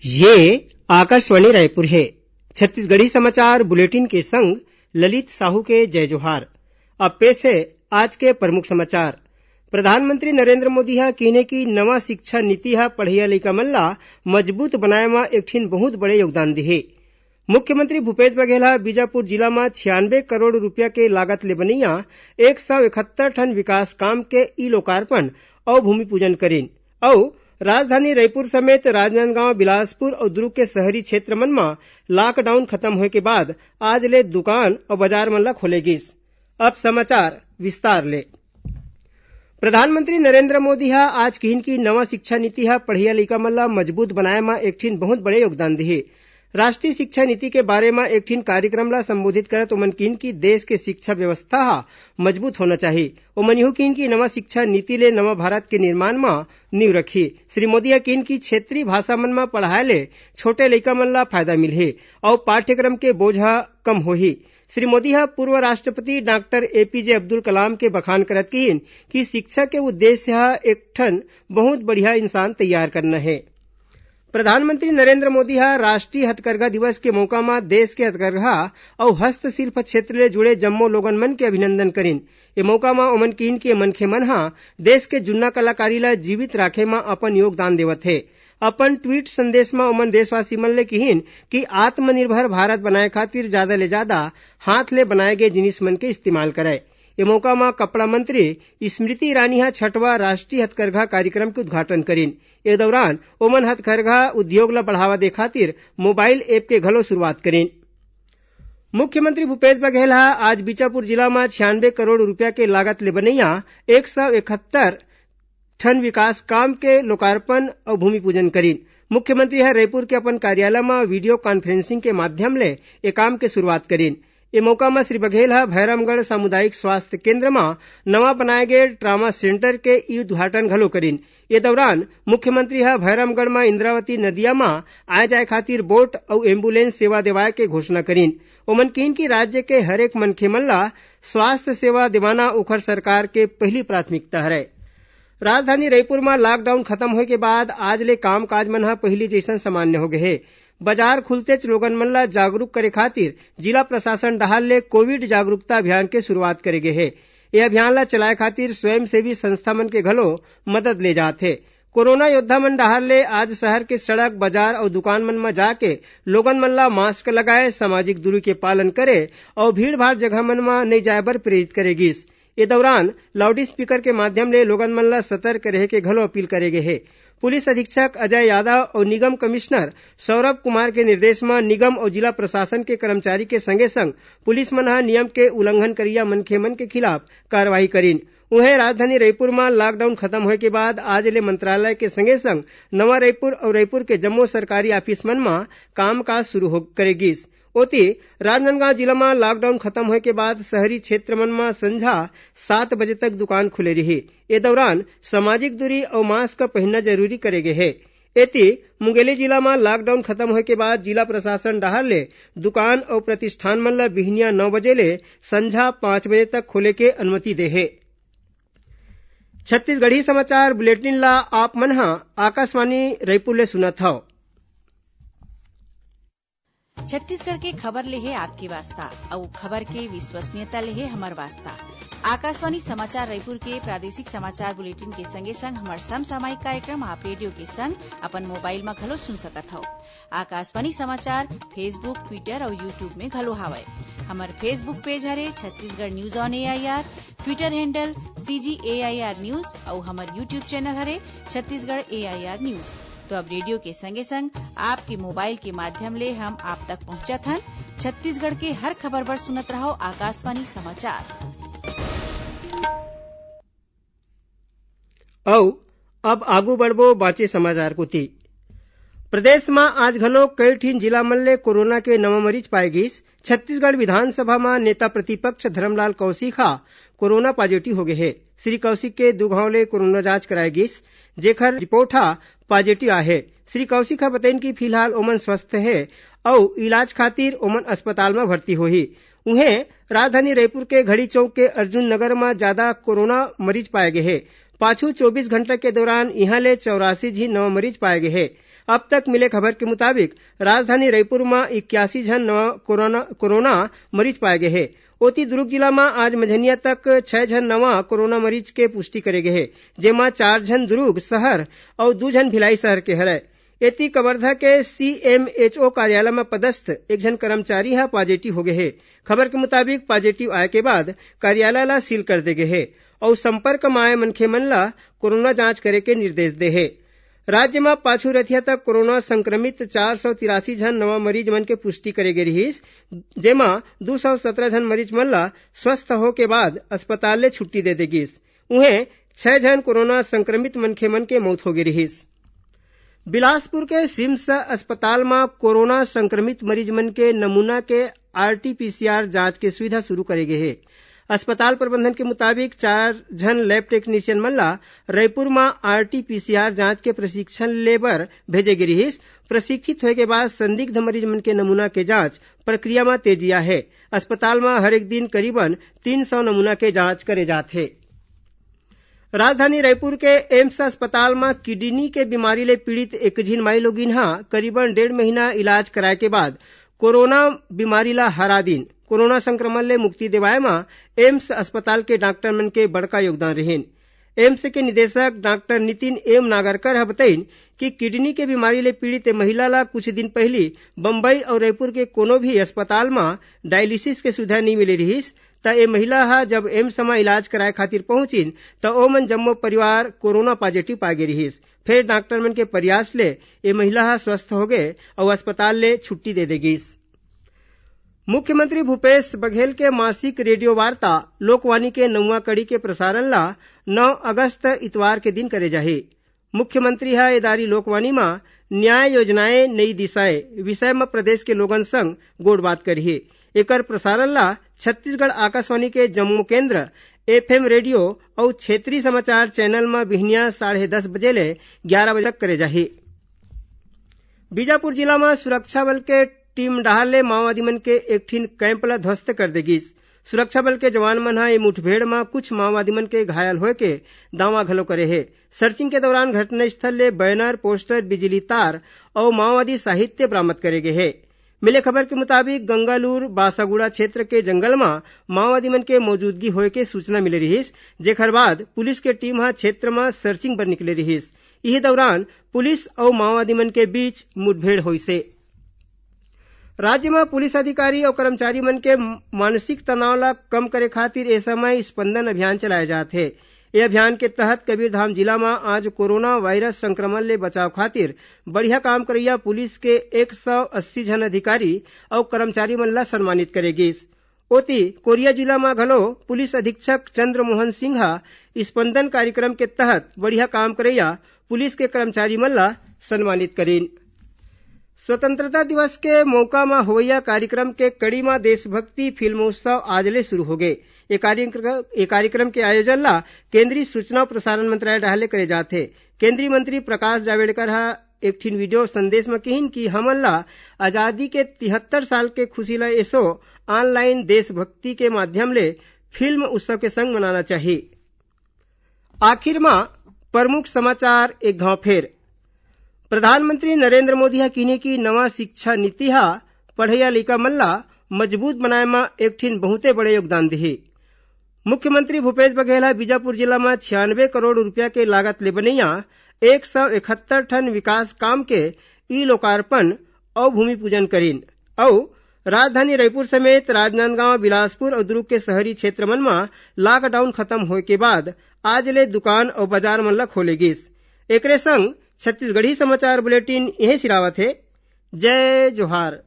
ये आकाशवाणी रायपुर है। छत्तीसगढ़ी समाचार बुलेटिन के संग ललित साहू के जय जोहार। अब पेश है आज के प्रमुख समाचार। प्रधानमंत्री नरेंद्र मोदी हा कहने की नवा शिक्षा नीति हा पढ़इया लइका मन ला मजबूत बनाए म एकठिन बहुत बड़े योगदान देहे। मुख्यमंत्री भूपेश बघेल हा बीजापुर जिला में 96 करोड़ रुपया के लागत ले बनैया 171 ठन विकास काम के ई लोकार्पण और भूमि पूजन करेन और राजधानी रायपुर समेत राजनांदगांव, बिलासपुर और दुर्ग के शहरी क्षेत्र मन में लॉकडाउन खत्म होए के बाद आज ले दुकान और बाजार मन ला खोले गिस। अब समाचार विस्तार ले। प्रधानमंत्री नरेंद्र मोदी हा आज कहिन की नवा शिक्षा नीति हा पढ़इया लइका मन ला मजबूत बनाए म एकठिन बहुत बड़े योगदान देहे। राष्ट्रीय शिक्षा नीति के बारे में एकठिन कार्यक्रम ला संबोधित करत ओमन कहिन की देश के शिक्षा व्यवस्था हा मजबूत होना चाहिए। ओमन यहू कहिन की नवा शिक्षा नीति ले नवा भारत के निर्माण में नींव रखी। श्री मोदी हा कहिन की क्षेत्रीय भाषा मन में पढ़ाए ले छोटे लइका मन ला फायदा मिलही और पाठ्यक्रम के बोझ हा कम होही। श्री मोदी हा पूर्व राष्ट्रपति डॉक्टर एपीजे अब्दुल कलाम के बखान करत कहिन कि शिक्षा के उद्देश्य हा एकठन बहुत बढ़िया इंसान तैयार करना है। प्रधानमंत्री नरेंद्र मोदी हा राष्ट्रीय हथकरघा दिवस के मौका में देश के हथकरघा और हस्तशिल्प क्षेत्र ले जुड़े जम्मो लोगन मन के अभिनंदन करिन। ए मौका में ओमन कहिन के मनखे मन हा देश के जुन्ना कलाकारी ला जीवित राखे में अपन योगदान देवत है। अपन ट्वीट संदेश में ओमन देशवासी मन ले कहिन कि आत्मनिर्भर भारत बनाए खातिर ज्यादा ले ज्यादा हाथ ले बनाए गए जिनिस मन के इस्तेमाल करे। ए मौका में कपड़ा मंत्री स्मृति ईरानी हा 6वां राष्ट्रीय हथकरघा कार्यक्रम के उद्घाटन करिन। ए दौरान ओमन हथकरघा उद्योग ला बढ़ावा दे खातिर मोबाइल ऐप के घलो शुरुआत करिन। मुख्यमंत्री भूपेश बघेल हा आज बीजापुर जिला में 96 करोड़ रुपया के लागत ले बनैया 171 ठन विकास काम के लोकार्पण और भूमि पूजन करिन। मुख्यमंत्री हा रायपुर के अपन कार्यालय में वीडियो कॉन्फ्रेंसिंग के माध्यम ले ए काम के शुरुआत करिन। ए मौका में श्री बघेल हा भैरमगढ़ सामुदायिक स्वास्थ्य केंद्र में नवा बनाए गए ट्रामा सेंटर के ई उद्घाटन घलो करिन। ए दौरान मुख्यमंत्री हा भैरमगढ़ में इंद्रावती नदिया में आए जाए खातिर बोट और एम्बुलेंस सेवा देवाए के घोषणा करिन। ओमन कहिन की राज्य के हरेक मनखे मन ला स्वास्थ्य सेवा दिवाना ओखर सरकार के पहली प्राथमिकता हरे। राजधानी रायपुर में लॉकडाउन खत्म होए के बाद आज ले काम काज मन हा पहली जैसन सामान्य हो गए हे। बाजार खुलतेच लोगन मन ला जागरूक करे खातिर जिला प्रशासन डाहर ले कोविड जागरूकता अभियान के शुरुआत करे गे हे। ये अभियान ला चलाए खातिर स्वयंसेवी संस्था मन के घलो मदद ले जाथे। कोरोना योद्धा मन डाहर ले आज शहर के सड़क, बाजार और दुकान मन में जाके लोगन मन ला मास्क लगाए, सामाजिक दूरी के पालन करे और भीड़ भाड़ जगह मन में नहीं जाए बर प्रेरित करे गिस। ए दौरान लाउड स्पीकर के माध्यम ले लोगन मन ला सतर्क रहे के घलो अपील करे गे हे। पुलिस अधीक्षक अजय यादव और निगम कमिश्नर सौरभ कुमार के निर्देश में निगम और जिला प्रशासन के कर्मचारी के संगे संग पुलिस मन हा नियम के उल्लंघन करिया मनखे मन के खिलाफ कार्रवाई करिन। उन्हें राजधानी रायपुर में लॉकडाउन खत्म होए के बाद आज ले मंत्रालय के संगे संग नवा रायपुर और रायपुर के जम्मो सरकारी ऑफिस मन में कामकाज शुरू करेगिस। ओती राजनांदगांव जिला में लॉकडाउन खत्म होए के बाद शहरी क्षेत्र मन में संझा 7 बजे तक दुकान खुले रही। ए दौरान सामाजिक दूरी और मास्क पहनना जरूरी करे गे है। एती मुंगेली जिला में लॉकडाउन खत्म होए के बाद जिला प्रशासन डाहर ले दुकान और प्रतिष्ठान मन ला बिहनिया 9 बजे ले संझा 5 बजे तक खोले के अनुमति दे है। छत्तीसगढ़ी समाचार बुलेटिन ला आप मन हा आकाशवाणी रायपुर ले सुनत हव। छत्तीसगढ़ के खबर ले है आपकी वास्ता और खबर के विश्वसनीयता ले है हमार वास्ता। आकाशवाणी समाचार रायपुर के प्रादेशिक समाचार बुलेटिन के संगे संग हमार समसामयिक कार्यक्रम आप रेडियो के संग अपन मोबाइल में घलो सुन सकत हो। आकाशवाणी समाचार फेसबुक, ट्विटर और यूट्यूब में घलो हावय। हमार फेसबुक पेज हरे Chhattisgarh news on AIR, Twitter handle CGAIR news और हमार यूट्यूब चैनल हरे छत्तीसगढ़ AIR न्यूज। तो अब रेडियो के संगे संग आपके मोबाइल के माध्यम ले हम आप तक पहुंचत हन। छत्तीसगढ़ के हर खबर पर सुनत रहो आकाशवाणी समाचार। औ अब आगू बढ़बो बाचे समाचार कोती। प्रदेश में आज घलो कई ठिन जिला मन ले कोरोना के नवा मरीज पाए गिस। छत्तीसगढ़ विधानसभा में नेता प्रतिपक्ष धरमलाल कौशिक हा कोरोना पॉजिटिव हो गए हे। श्री कौशिक के 2 घाव ले कोरोना जांच कराए गिस, जेकर रिपोर्ट हा पॉजिटिव आए है। श्री कौशिक हा बताइन कि फिलहाल ओमन स्वस्थ है और इलाज खातिर ओमन अस्पताल में भर्ती होही। उन्हें राजधानी रायपुर के घड़ी चौक के अर्जुन नगर में ज्यादा कोरोना मरीज पाए गए हैं। पाछू 24 घंटा के दौरान यहाँ ले 84 नवा मरीज पाए गए हैं। अब तक मिले खबर के मुताबिक राजधानी रायपुर में 81 झन नवा कोरोना मरीज पाए गए हैं। ओती दुर्ग जिला में आज मझनिया तक 6 झन नवा कोरोना मरीज के पुष्टि करे गए हैं, जेमा 4 झन दुर्ग शहर और 2 झन भिलाई शहर के हरय। एती कवर्धा के CMHO कार्यालय में पदस्थ एक झन कर्मचारी हा पॉजिटिव हो गए हैं। खबर के मुताबिक पॉजिटिव आए के बाद कार्यालय ला सील कर दे गए हैं और संपर्क में आए मनखे मन ला कोरोना जांच करे के निर्देश दे है। राज्य में पाछू रथिया तक कोरोना संक्रमित 483 झन नवा मरीज मन के पुष्टि करे गई रहीस, जेमा 217 झन मरीज मन ला स्वस्थ हो के बाद अस्पताल ले छुट्टी दे दे गिस। उन्हें 6 झन कोरोना संक्रमित मनखे मन के मौत हो गई रहीस। बिलासपुर के सिम्स अस्पताल में कोरोना संक्रमित मरीज मन के नमूना के RT-PCR जांच के सुविधा शुरू करे गए है। अस्पताल प्रबंधन के मुताबिक 4 झन लैब टेक्नीशियन मन ला रायपुर में RT-PCR जांच के प्रशिक्षण लेबर भेजे गई रहीस। प्रशिक्षित होए के बाद संदिग्ध मरीज मन के नमूना के जांच प्रक्रिया में तेजी आ है। अस्पताल में हर एक दिन करीबन 300 नमूना के जांच करे जाते। राजधानी रायपुर के एम्स अस्पताल में किडनी के बीमारी ले पीड़ित एक झिन माई लोगिन हा करीबन 1.5 महीना इलाज कराए के बाद कोरोना बीमारी ला हरा दिन कोरोना संक्रमण ले मुक्ति दिवाए में एम्स अस्पताल के डॉक्टर मन के बड़का योगदान रहीन। एम्स के निदेशक डॉक्टर नितिन एम नागरकर हा बताइन कि किडनी के बीमारी ले पीड़ित महिला ला कुछ दिन पहले बम्बई और रायपुर के कोनो भी अस्पताल में डायलिसिस के सुविधा नहीं मिली रहीस, त ए महिला हा जब एम्स में इलाज कराए खातिर पहुंचिन त ओमन जम्मो परिवार कोरोना पॉजिटिव पाए गए रहीस। फिर डॉक्टर मन के प्रयास ले ए महिला हा स्वस्थ हो गए और अस्पताल ले छुट्टी दे देगिस। मुख्यमंत्री भूपेश बघेल के मासिक रेडियो वार्ता लोकवाणी के 9वां कड़ी के प्रसारण ला 9 अगस्त इतवार के दिन करे जाही। मुख्यमंत्री हा एदारी लोकवाणी में न्याय योजनाएं नई दिशाएं विषय में प्रदेश के लोगन संग गोड़ बात करिए। एकर प्रसारण ला छत्तीसगढ़ आकाशवाणी के जम्मू केंद्र FM रेडियो और क्षेत्रीय समाचार चैनल में बिहनिया 10:30 बजे ले 11 बजे तक करे जाही। बीजापुर जिला में सुरक्षा बल के टीम डाहर ले माओवादी मन के एक ठीन कैंप ला ध्वस्त कर देगिस। सुरक्षा बल के जवान मन हा ए मुठभेड़ में कुछ माओवादी मन के घायल होए के दावा घलो करे है। सर्चिंग के दौरान घटनास्थल ले बैनर, पोस्टर, बिजली तार और माओवादी साहित्य बरामद करे गए है। मिले खबर के मुताबिक गंगालूर बासागुड़ा क्षेत्र के जंगल में माओवादी मन के मौजूदगी होए के सूचना मिले रहीस, जेकर बाद पुलिस के टीम हा क्षेत्र में सर्चिंग पर निकले रहीस। इही दौरान पुलिस और माओवादी मन के बीच मुठभेड़ हुई से। राज्य में पुलिस अधिकारी और कर्मचारी मन के मानसिक तनाव ला कम करे खातिर ए समय स्पंदन अभियान चलाए जाते हैं। ये अभियान के तहत कबीरधाम जिला में आज कोरोना वायरस संक्रमण ले बचाव खातिर बढ़िया काम करैया पुलिस के 180 झन अधिकारी और कर्मचारी मन ला सम्मानित करेगिस। ओती कोरिया जिला में घलो पुलिस अधीक्षक चंद्रमोहन सिंह स्पंदन कार्यक्रम के तहत बढ़िया काम करैया पुलिस के कर्मचारी मन ला सम्मानित करीन। स्वतंत्रता दिवस के मौका में होवैया कार्यक्रम के कड़ी में देशभक्ति फिल्मोत्सव आज ले शुरू हो गए। ये कार्यक्रम के आयोजन ला केंद्रीय सूचना और प्रसारण मंत्रालय डाहले करे जाते। केंद्रीय मंत्री प्रकाश जावड़ेकर हा एक ठीन वीडियो संदेश में कहिन कि हमन ला आजादी के 73 साल के खुशी ला एसो ऑनलाइन देशभक्ति के माध्यम ले फिल्म उत्सव के संग मनाना चाहिए। आखिर में प्रमुख समाचार एक घाव फेर। प्रधानमंत्री नरेंद्र मोदी हा किने की नवा शिक्षा नीति हा पढ़ैया लइका मन ला मजबूत बनाए में एक ठीन बहुते बड़े योगदान दिही। मुख्यमंत्री भूपेश बघेल हा बीजापुर जिला में 96 करोड़ रुपया के लागत ले बनैया 171 ठन विकास काम के ई लोकार्पण और भूमि पूजन करीन और राजधानी रायपुर समेत राजनांदगांव, बिलासपुर और दुर्ग के शहरी क्षेत्र मन में लॉकडाउन खत्म होए के बाद आज ले दुकान और बाजार मन ला खोलेगिस। एकरे संग छत्तीसगढ़ी समाचार बुलेटिन यही सिरावत है। जय जोहार।